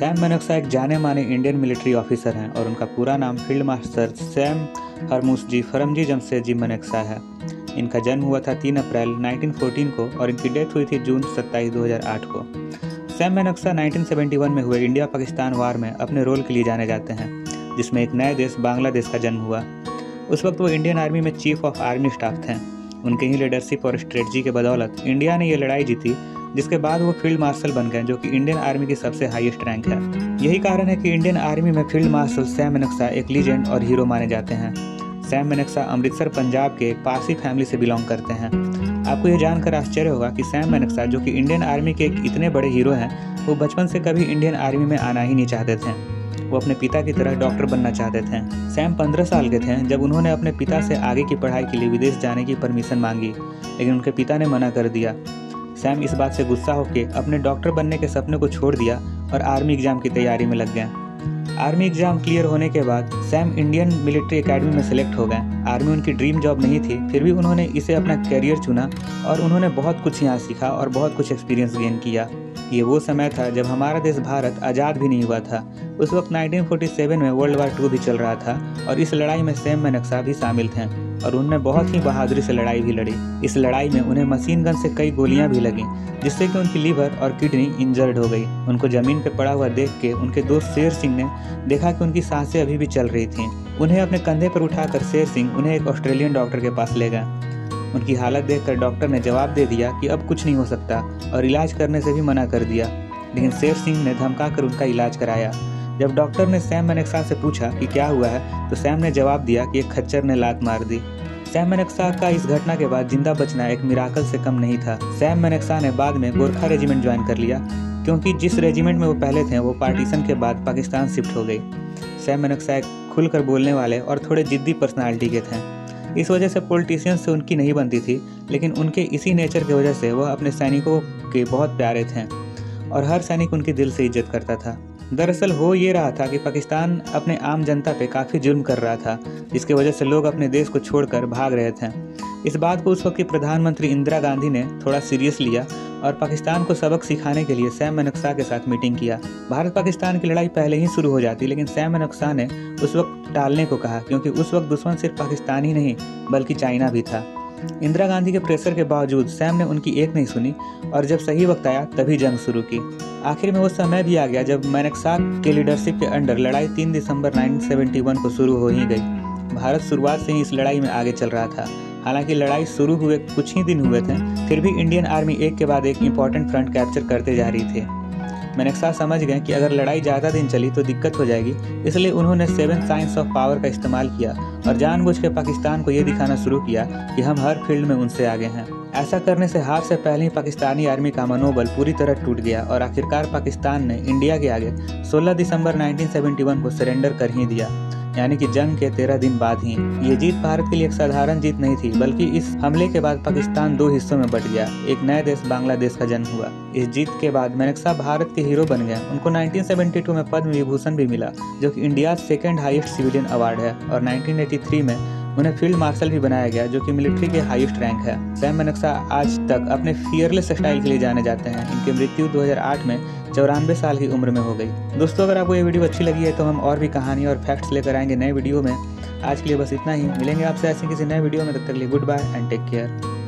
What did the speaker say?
Sam मनक्सा एक जाने माने इंडियन मिलिट्री ऑफिसर हैं और उनका पूरा नाम फील्ड मार्शल सैम हरमुसजी फरमजी जमशेदजी मनक्सा है। इनका जन्म हुआ था 3 अप्रैल 1914 को और इनकी डेथ हुई थी जून 27, 2008 को। सैम मनक्सा 1971 में हुए इंडिया पाकिस्तान वार में अपने रोल के लिए जाने जाते हैं, जिसमें एक नए देश बांग्लादेश का जन्म हुआ। उस वक्त वो इंडियन आर्मी में चीफ ऑफ आर्मी स्टाफ थे। उनके ही लीडरशिप और स्ट्रेटजी के बदौलत इंडिया ने ये लड़ाई जीती, जिसके बाद वो फील्ड मार्शल बन गए, जो कि इंडियन आर्मी की सबसे हाईएस्ट रैंक है। यही कारण है कि इंडियन आर्मी में फील्ड मार्शल सैम मनक्सा एक लीजेंड और हीरो माने जाते हैं। सैम मनक्सा अमृतसर पंजाब के एक पारसी फैमिली से बिलोंग करते हैं। आपको ये जानकर आश्चर्य होगा कि सैम मनक्सा, जो कि इंडियन आर्मी के एक इतने बड़े हीरो हैं, वो बचपन से कभी इंडियन आर्मी में आना ही नहीं चाहते थे। वो अपने पिता की तरह डॉक्टर बनना चाहते थे। सैम 15 साल के थे जब उन्होंने अपने पिता से आगे की पढ़ाई के लिए विदेश जाने की परमिशन मांगी, लेकिन उनके पिता ने मना कर दिया। सैम इस बात से गुस्सा होकर अपने डॉक्टर बनने के सपने को छोड़ दिया और आर्मी एग्जाम की तैयारी में लग गए। आर्मी एग्जाम क्लियर होने के बाद सैम इंडियन मिलिट्री एकेडमी में सेलेक्ट हो गए। आर्मी उनकी ड्रीम जॉब नहीं थी, फिर भी उन्होंने इसे अपना करियर चुना और उन्होंने बहुत कुछ यहाँ सीखा और बहुत कुछ एक्सपीरियंस गेन किया। ये वो समय था जब हमारा देश भारत आज़ाद भी नहीं हुआ था। उस वक्त 1947 में वर्ल्ड वार 2 भी चल रहा था और इस लड़ाई में सैम मनक्सा भी शामिल थे और उन्होंने बहुत ही बहादुरी से लड़ाई भी लड़ी। इस लड़ाई में उन्हें मशीन गन से कई गोलियां भी लगीं, जिससे कि उनकी लीवर और किडनी इंजर्ड हो गई। उनको जमीन पर पड़ा हुआ देख के उनके दोस्त शेर सिंह ने देखा कि उनकी सांसें अभी भी चल रही थीं। उन्हें अपने कंधे पर उठाकर शेर सिंह उन्हें एक ऑस्ट्रेलियन डॉक्टर के पास ले गए। उनकी हालत देखकर डॉक्टर ने जवाब दे दिया कि अब कुछ नहीं हो सकता और इलाज करने से भी मना कर दिया, लेकिन शेर सिंह ने धमकाकर उनका इलाज कराया। जब डॉक्टर ने सैम मनक्सा से पूछा कि क्या हुआ है, तो सैम ने जवाब दिया कि एक खच्चर ने लात मार दी। सैम मनक्सा का इस घटना के बाद जिंदा बचना एक मिराकल से कम नहीं था। सैम मनक्सा ने बाद में गोरखा रेजिमेंट ज्वाइन कर लिया, क्योंकि जिस रेजिमेंट में वो पहले थे वो पार्टीशन के बाद पाकिस्तान शिफ्ट हो गई। सैम मनक्सा एक खुलकर बोलने वाले और थोड़े जिद्दी पर्सनालिटी के थे। इस वजह से पॉलिटिशियन से उनकी नहीं बनती थी, लेकिन उनके इसी नेचर की वजह से वह अपने सैनिकों के बहुत प्यारे थे और हर सैनिक उनकी दिल से इज्जत करता था। दरअसल हो ये रहा था कि पाकिस्तान अपने आम जनता पे काफ़ी जुल्म कर रहा था, जिसकी वजह से लोग अपने देश को छोड़कर भाग रहे थे। इस बात को उस वक्त की प्रधानमंत्री इंदिरा गांधी ने थोड़ा सीरियस लिया और पाकिस्तान को सबक सिखाने के लिए सैम मनक्सा के साथ मीटिंग किया। भारत पाकिस्तान की लड़ाई पहले ही शुरू हो जाती, लेकिन सैम मनक्सा ने उस वक्त टालने को कहा, क्योंकि उस वक्त दुश्मन सिर्फ पाकिस्तान ही नहीं बल्कि चाइना भी था। इंदिरा गांधी के प्रेशर के बावजूद सैम ने उनकी एक नहीं सुनी और जब सही वक्त आया तभी जंग शुरू की। आखिर में वो समय भी आ गया जब मनक्सा के लीडरशिप के अंडर लड़ाई 3 दिसंबर 1971 को शुरू हो ही गई। भारत शुरुआत से ही इस लड़ाई में आगे चल रहा था। हालांकि लड़ाई शुरू हुए कुछ ही दिन हुए थे, फिर भी इंडियन आर्मी एक के बाद एक इंपॉर्टेंट फ्रंट कैप्चर करते जा रही थी। मनक्सा समझ गए कि अगर लड़ाई ज़्यादा दिन चली तो दिक्कत हो जाएगी, इसलिए उन्होंने 7 साइंस ऑफ पावर का इस्तेमाल किया और जानबूझ के पाकिस्तान को ये दिखाना शुरू किया कि हम हर फील्ड में उनसे आगे हैं। ऐसा करने से हार से पहले ही पाकिस्तानी आर्मी का मनोबल पूरी तरह टूट गया और आखिरकार पाकिस्तान ने इंडिया के आगे 16 दिसंबर 1971 को सरेंडर कर ही दिया, यानी कि जंग के 13 दिन बाद ही। ये जीत भारत के लिए एक साधारण जीत नहीं थी, बल्कि इस हमले के बाद पाकिस्तान 2 हिस्सों में बंट गया। एक नए देश बांग्लादेश का जन्म हुआ। इस जीत के बाद मनक्सा भारत के हीरो बन गए। उनको 1972 में पद्म विभूषण भी मिला, जो कि India second highest civilian award है, और 1983 में उन्हें फील्ड मार्शल भी बनाया गया, जो कि मिलिट्री के हाईएस्ट रैंक है। सैम मनक्सा आज तक अपने फियरलेस स्टाइल के लिए जाने जाते हैं। इनकी मृत्यु 2008 में 94 साल की उम्र में हो गई। दोस्तों, अगर आपको ये वीडियो अच्छी लगी है तो हम और भी कहानी और फैक्ट्स लेकर आएंगे नए वीडियो में। आज के लिए बस इतना ही। मिलेंगे आपसे ऐसे किसी नए वीडियो में, तब तक के लिए good bye and take care.